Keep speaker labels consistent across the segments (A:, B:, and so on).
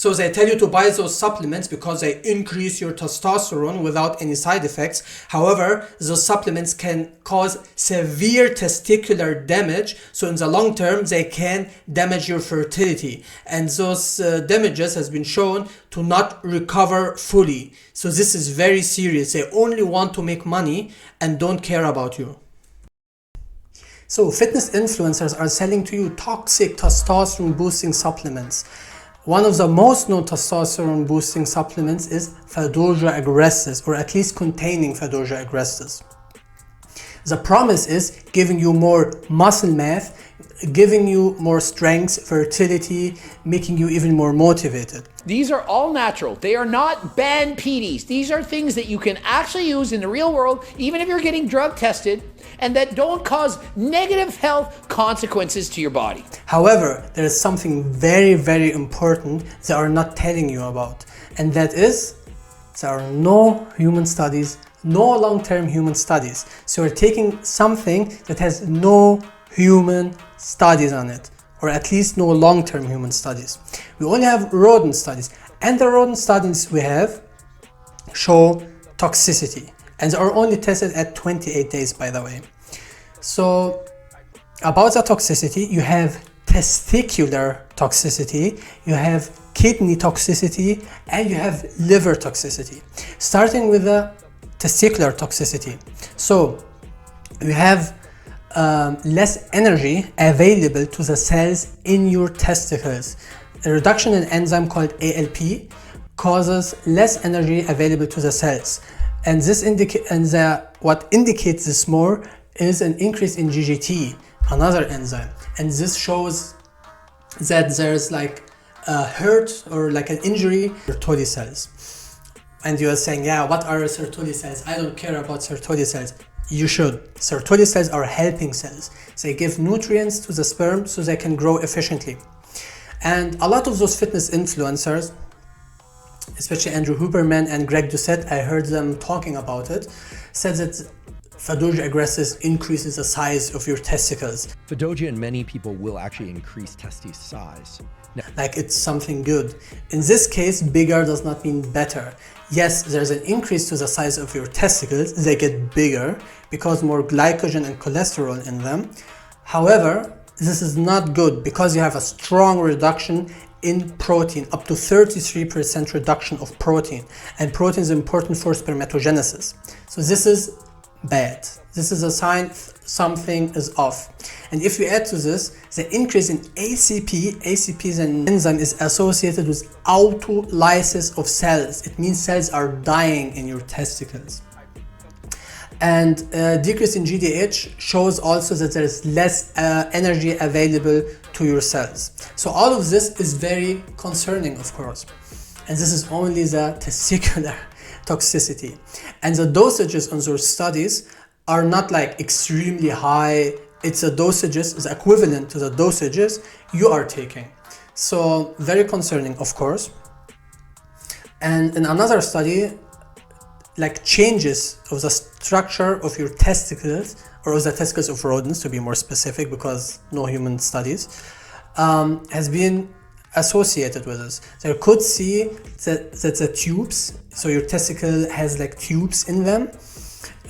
A: So they tell you to buy those supplements because they increase your testosterone without any side effects. However, those supplements can cause severe testicular damage. So in the long term, they can damage your fertility. And those damages has been shown to not recover fully. So this is very serious. They only want to make money and don't care about you. So fitness influencers are selling to you toxic testosterone boosting supplements. One of the most known testosterone boosting supplements is Fadoja agrestis, or at least containing Fadoja agrestis. The promise is giving you more muscle mass, giving you more strength, fertility, making you even more motivated.
B: These are all natural. They are not banned PDs. These are things that you can actually use in the real world, even if you're getting drug tested, and that don't cause negative health consequences to your body.
A: However, there is something very, very important they are not telling you about, and that is there are no human studies, no long-term human studies. So you're taking something that has no human studies on it, or at least no long-term human studies. We only have rodent studies, and the rodent studies we have show toxicity, and they are only tested at 28 days, by the way. So about the toxicity, you have testicular toxicity, you have kidney toxicity, and you have liver toxicity. Starting with the testicular toxicity. So you have less energy available to the cells in your testicles. A reduction in enzyme called ALP causes less energy available to the cells, and this what indicates this more is an increase in GGT, another enzyme, and this shows that there's like a hurt or like an injury to Sertoli cells. And you are saying, yeah, what are Sertoli cells? I don't care about Sertoli cells. You should. Sertoli cells are helping cells. They give nutrients to the sperm so they can grow efficiently. And a lot of those fitness influencers, especially Andrew Huberman and Greg Doucette, I heard them talking about it, said that Fadoja agrestis increases the size of your testicles.
C: Fadoja in many people will actually increase testes size.
A: Like it's something good. In this case, bigger does not mean better. Yes, there's an increase to the size of your testicles. They get bigger because more glycogen and cholesterol in them. However, this is not good because you have a strong reduction in protein, up to 33% reduction of protein. And protein is important for spermatogenesis. So this is bad. This is a sign something is off. And if you add to this, the increase in ACP is an enzyme, is associated with autolysis of cells. It means cells are dying in your testicles. And decrease in GDH shows also that there is less energy available to your cells. So all of this is very concerning, of course. And this is only the testicular toxicity. And the dosages on those studies are not like extremely high. It's the dosages is equivalent to the dosages you are taking. So very concerning, of course. And in another study, like changes of the structure of your testicles, or of the testicles of rodents to be more specific, because no human studies, has been associated with this. They could see that the tubes, so your testicle has like tubes in them,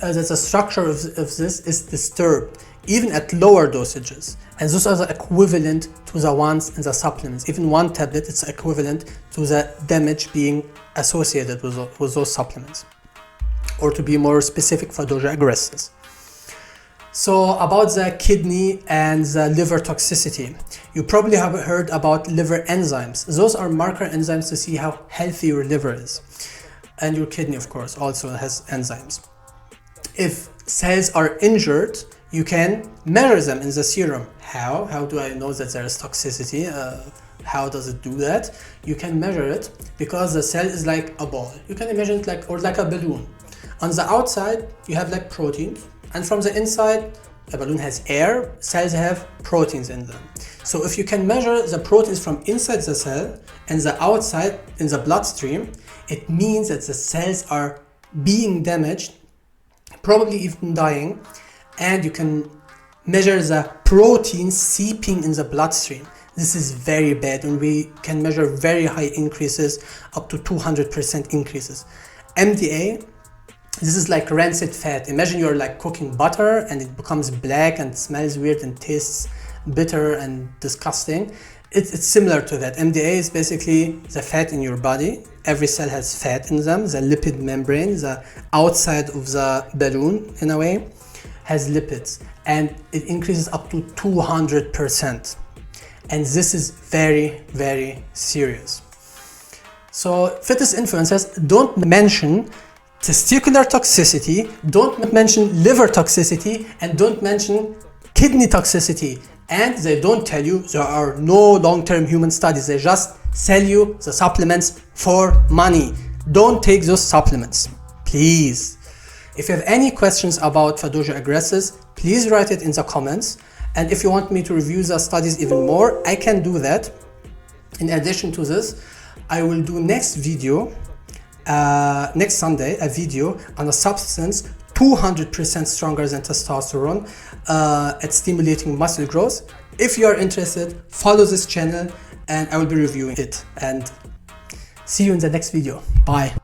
A: that the structure of this is disturbed, even at lower dosages. And those are the equivalent to the ones in the supplements. Even one tablet is equivalent to the damage being associated with those supplements. Or to be more specific, Fadoja agrestis. So about the kidney and the liver toxicity. You probably have heard about liver enzymes. Those are marker enzymes to see how healthy your liver is. And your kidney, of course, also has enzymes. If cells are injured, you can measure them in the serum. How? How do I know that there is toxicity? How does it do that? You can measure it because the cell is like a ball. You can imagine it like a balloon. On the outside, you have like proteins, and from the inside, the balloon has air, cells have proteins in them. So if you can measure the proteins from inside the cell and the outside in the bloodstream, it means that the cells are being damaged, probably even dying, and you can measure the protein seeping in the bloodstream. This is very bad, and we can measure very high increases, up to 200% increases. MDA, this is like rancid fat. Imagine you're like cooking butter and it becomes black and smells weird and tastes bitter and disgusting. It's similar to that. MDA is basically the fat in your body. Every cell has fat in them. The lipid membrane, the outside of the balloon in a way, has lipids, and it increases up to 200%. And this is very, very serious. So fitness influencers don't mention testicular toxicity, don't mention liver toxicity, and don't mention kidney toxicity. And they don't tell you there are no long-term human studies. They just sell you the supplements for money. Don't take those supplements, please. If you have any questions about Fadoja aggressives, please write it in the comments. And if you want me to review the studies even more, I can do that. In addition to this, I will do next video, next Sunday, a video on a substance 200% stronger than testosterone at stimulating muscle growth. If you are interested, follow this channel and I will be reviewing it. And see you in the next video. Bye.